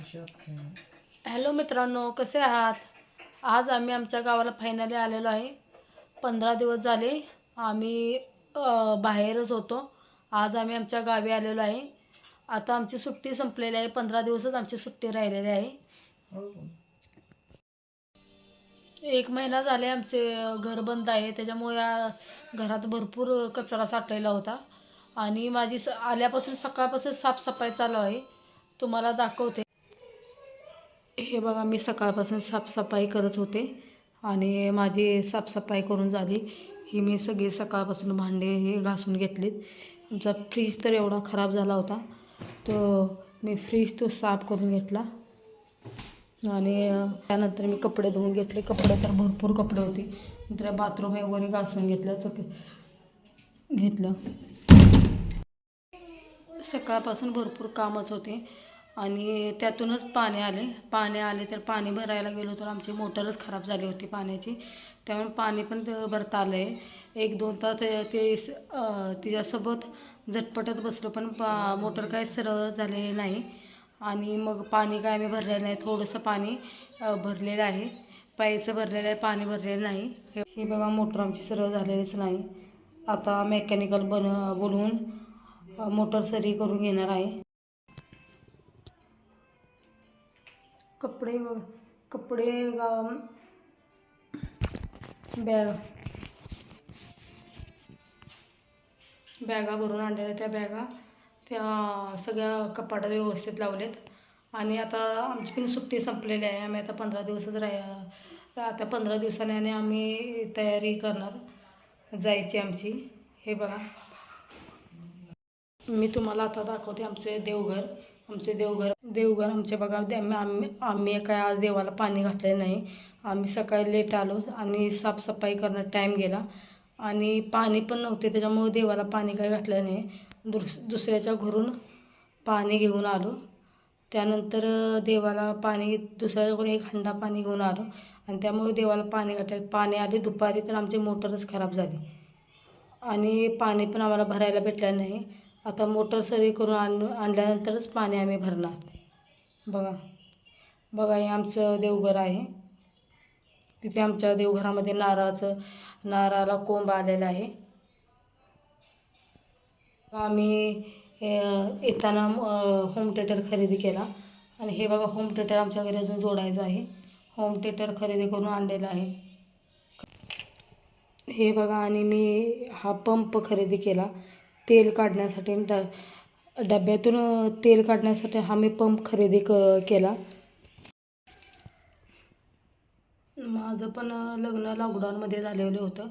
Hello मित्रांनो, कसे आहात? आज आम्ही आमच्या गावाला फायनली आलेलो आहे. 15 दिवस झाले आम्ही बाहेरच होतो. आज आम्ही आमच्या गावी आलेलो आहे. आता आमची सुट्टी संपलेली आहे. 15 दिवसच आमची सुट्टी राहिलेली आहे. 1 महिना झाले आमचे घर बंद आहे. त्याच्यामुळे घरात भरपूर कचरा साठलेला होता आणि माझी आल्यापासून सकाळपासून साफसफाई चालू आहे. तुम्हाला दाखवते. हे बघा, मी सकाळपासून साफसफाई करत होते आणि माझी साफसफाई करून झाली. ही मी सगळी सकाळपासून भांडे हे घासून घेतलीत. आमचा फ्रीज तर एवढा खराब झाला होता, तो मी फ्रीज तो साफ करून घेतला आणि त्यानंतर मी कपडे धुवून घेतले. कपडे तर भरपूर कपडे होते. नंतर बाथरूम वगैरे घासून घेतलं. सकाळपासून भरपूर कामच होते आणि त्यातूनच पाणी आले तर पाणी भरायला गेलो तर आमची मोटरच खराब झाली होती पाण्याची. त्यामुळे पाणी पण भरता आलं आहे. 1-2 तास तिच्यासोबत झटपटत बसलो, पण मोटर काय सरळ झालेली नाही आणि मग पाणी काय आम्ही भरलेलं नाही. थोडंसं पाणी भरलेलं आहे, प्यायचं भरलेलं आहे, पाणी भरलेलं नाही. हे बघा, मोटर आमची सरळ झालेलीच नाही. आता मेकॅनिकल बोलवून मोटर सरी करून घेणार आहे. कपडे बॅगा भरून आणलेल्या, त्या बॅगा त्या सगळ्या कपाटात व्यवस्थित लावलेत आणि आता आमची पण सुट्टी संपलेली आहे. आम्ही आता 15 दिवसच आता 15 दिवसाने आणि आम्ही तयारी करणार जायची आमची. हे बघा, मी तुम्हाला आता दाखवते आमचे देवघर आमचे बघा. आम्ही काय आज देवाला पाणी घातलेलं नाही. आम्ही सकाळी लेट आलो आणि साफसफाई करण्यात टाईम गेला आणि पाणी पण नव्हते, त्याच्यामुळे देवाला पाणी काय घातलं नाही. दुसऱ्याच्या घरून पाणी घेऊन आलो. त्यानंतर देवाला पाणी दुसऱ्याकडून 1 हंडा पाणी घेऊन आलो आणि त्यामुळे देवाला पाणी घातलं. पाणी आले दुपारी तर आमची मोटरच खराब झाली आणि पाणी पण आम्हाला भरायला भेटलं नाही. आता मोटर सरी करून आणल्यानंतरच पाणी आम्ही भरणार. बघा हे आमचं देवघर आहे. तिथे आमच्या देवघरामध्ये नारळाला कोंब आलेला आहे. आम्ही येताना होम थिएटर खरेदी केला आणि हे बघा, होम थिएटर आमच्या घरी अजून जोडायचं आहे. होम थिएटर खरेदी करून आणलेला आहे. हे बघा, आणि मी हा पंप खरेदी केला तेल काढण्यासाठी. डब्यातून तेल काढण्यासाठी हा मी पंप खरेदी केला. माझं पण लग्न लॉकडाऊनमध्ये झालेलं होतं.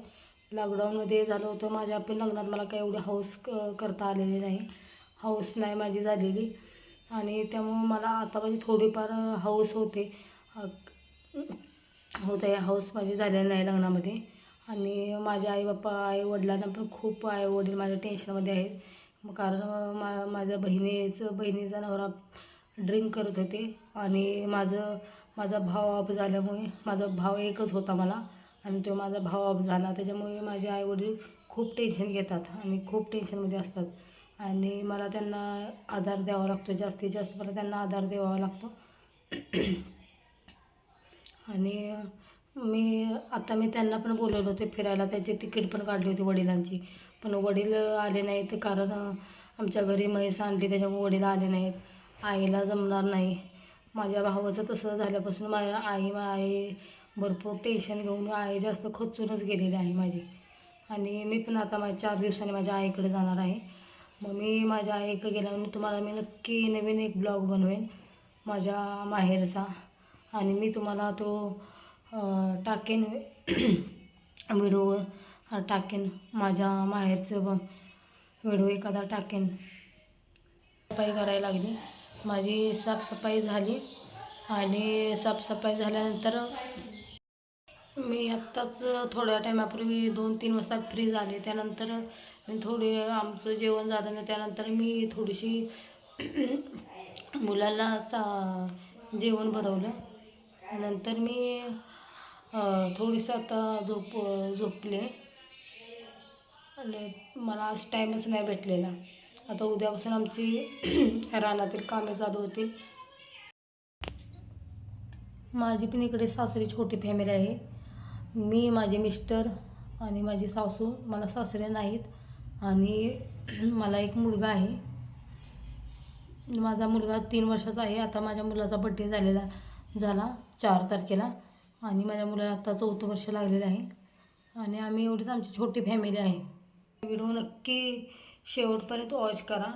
माझ्या पण लग्नात मला काही एवढी हौस करता आलेली नाही. हौस नाही माझी झालेली आणि त्यामुळे मला आता माझी थोडीफार हौस होते. हौस माझी झालेली नाही लग्नामध्ये. आणि माझ्या आई-वडिलांना पण खूप आई-वडील माझ्या टेन्शनमध्ये आहेत. कारण माझ्या बहिणीचा नवरा ड्रिंक करत होते आणि माझा भाव ऑफ झाल्यामुळे, माझा भाव एकच होता मला आणि तो माझा भाव ऑफ झाला. त्याच्यामुळे माझे आईवडील खूप टेन्शन घेतात आणि खूप टेन्शनमध्ये असतात आणि मला त्यांना आधार द्यावा लागतो. जास्तीत जास्त मला त्यांना आधार द्यावा लागतो. आणि मी त्यांना पण बोलवलं होते फिरायला. त्यांची तिकीट पण काढली होती वडिलांची, पण वडील आले नाहीत. कारण आमच्या घरी म्हैस आणली, त्याच्यामुळे वडील आले नाहीत. आईला जमणार नाही. माझ्या भावाचं तसं झाल्यापासून माझ्या आई भरपूर टेन्शन घेऊन आई जास्त खचूनच गेलेली आहे माझी. आणि मी पण आता 4 दिवसांनी माझ्या आईकडे जाणार आहे. मग मी माझ्या आईकडे गेल्यावर तुम्हाला मी नक्की नवीन एक ब्लॉग बनवेन माझ्या माहेरचा आणि मी तुम्हाला तो टाकेन व्हिडिओ टाकेन. माझ्या माहेरचं व्हिडिओ एखादा टाकेन. साफसफाई करायला लागली. माझी साफसफाई झाली आणि साफसफाई झाल्यानंतर मी आत्ताच थोड्या टायमापूर्वी 2-3 वाजता फ्री झाले. त्यानंतर मी आमचं जेवण झालं ना, त्यानंतर मी थोडीशी मुलाला जेवण भरवलं. नंतर मी थोडीसं आता झोपले आणि मला आज टाईमच नाही भेटलेला. आता उद्यापासून आमची रानातील कामे चालू होतील. माझी पण इकडे सासरी छोटी फॅमिली आहे. मी, माझे मिस्टर आणि माझी सासू. मला सासरे नाहीत आणि मला एक मुलगा आहे. माझा मुलगा 3 वर्षाचा आहे. आता माझ्या मुलाचा बड्डे झाला 4 तारखेला आणि माझ्या मुलाला आता 4थं वर्ष लागलेलं आहे आणि आम्ही एवढीच आमची छोटी फॅमिली आहे. व्हिडिओ नक्की शेवटपर्यंत वॉच करा.